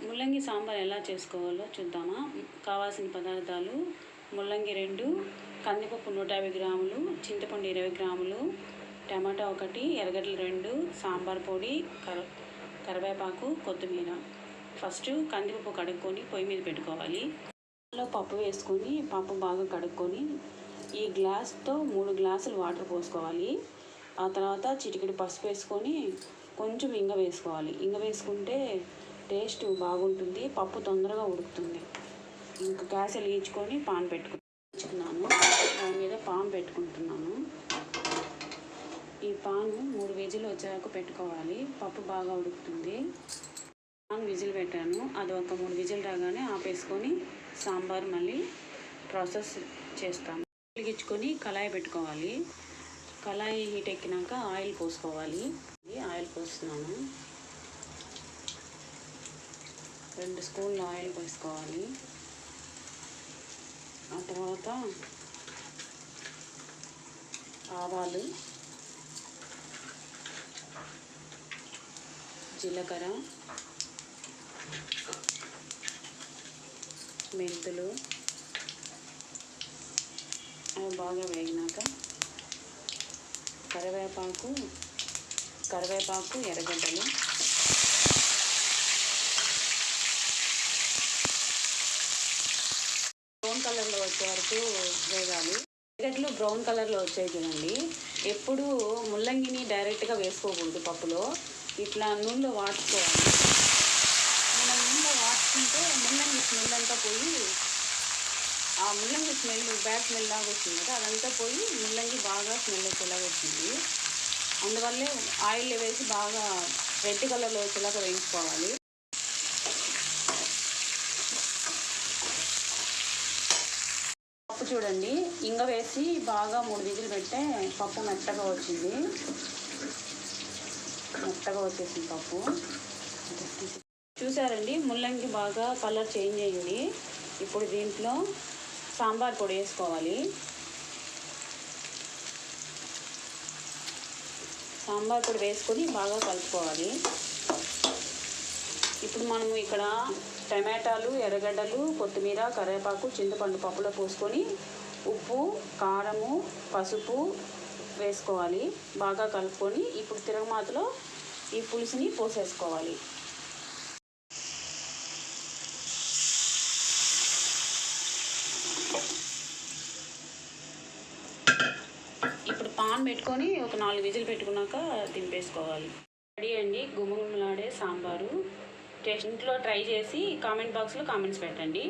ముల్లంగి సాంబార్ ఎలా చేసుకోవాలో చూద్దామా. కావాల్సిన పదార్థాలు: ముల్లంగి 2, కందిపప్పు 150 గ్రాములు, చింతపండు 20 గ్రాములు, టమాటా 1, ఎర్రగడ్డలు 2, సాంబార్ పొడి, కరివేపాకు, కొత్తిమీర. ఫస్ట్ కందిపప్పు కడుక్కొని పొయ్యి మీద పెట్టుకోవాలి. అందులో పప్పు వేసుకొని పప్పు బాగా కడుక్కొని ఈ గ్లాస్తో 3 గ్లాసులు వాటర్ పోసుకోవాలి. ఆ తర్వాత చిటికెడు పసుపు వేసుకొని కొంచెం ఇంగ వేసుకోవాలి. ఇంగ వేసుకుంటే టేస్ట్ బాగుంటుంది, పప్పు తొందరగా ఉడుకుతుంది. ఇంకా గ్యాస్ వెలిగించుకొని పాన్ పెట్టుకున్నాను. దాని మీద పాన్ పెట్టుకుంటున్నాను. ఈ పాను 3 విజిల్ వచ్చేదాకా పెట్టుకోవాలి, పప్పు బాగా ఉడుకుతుంది. పాన్ విజిల్ పెట్టాను, అది ఒక 3 విజిల్ రాగానే ఆపేసుకొని సాంబార్ మళ్ళీ ప్రాసెస్ చేస్తాను. వెలిగించుకొని కళాయి పెట్టుకోవాలి. కళాయి హీట్ ఎక్కినాక ఆయిల్ పోసుకోవాలి. ఆయిల్ పోస్తున్నాను. 2 స్పూన్ల ఆయిల్ పోసుకోవాలి. ఆ తర్వాత ఆవాలు, జీలకర్ర, మెంతులు అవి బాగా వేగినాక కరివేపాకు, ఎర్రగడ్డలు, బ్రౌన్ కలర్లో వచ్చే వరకు వేగాలి. ఎర్రగడ్డలు బ్రౌన్ కలర్లో వచ్చాయి చూడండి. ఎప్పుడు ముల్లంగిని డైరెక్ట్గా వేసుకోకూడదు పప్పులో, ఇట్లా నూనెలో వాడుకోవాలి. మనం నూనెలో వాడుకుంటే ముల్లంగి స్మెల్ అంతా పోయి, ఆ ముల్లంగి స్మెల్ బ్యాడ్ స్మెల్ లాగా వస్తుంది కదా, అదంతా పోయి ముల్లంగి బాగా స్మెల్ వచ్చేలాగా వచ్చింది. అందువల్లే ఆయిల్లో వేసి బాగా రెడ్ కలర్లో వచ్చేలాగా వేయించుకోవాలి. పప్పు చూడండి, ఇంగ వేసి బాగా 3 విజిల్ పెట్టే పప్పు మెత్తగా వచ్చింది. మెత్తగా వచ్చేసింది పప్పు. చూసారండి, ముల్లంగి బాగా కలర్ చేంజ్ అయింది. ఇప్పుడు దీంట్లో సాంబార్ పొడి వేసుకోవాలి. సాంబార్ పొడి వేసుకొని బాగా కలుపుకోవాలి. ఇప్పుడు మనము ఇక్కడ టమాటాలు, ఎర్రగడ్డలు, కొత్తిమీర, కరివేపాకు, చింతపండు పప్పులో పోసుకొని ఉప్పు, కారము, పసుపు వేసుకోవాలి. బాగా కలుపుకొని ఇప్పుడు తిరగమాతలో ఈ పులుసుని పోసేసుకోవాలి. ఇప్పుడు పాన్ పెట్టుకొని ఒక 4 విజిల్ పెట్టుకున్నాక దింపేసుకోవాలి. రెడీ అండి గుమగుమలాడే సాంబారు. ఇంట్లో ట్రై చేసి కామెంట్ బాక్స్లో కామెంట్స్ పెట్టండి.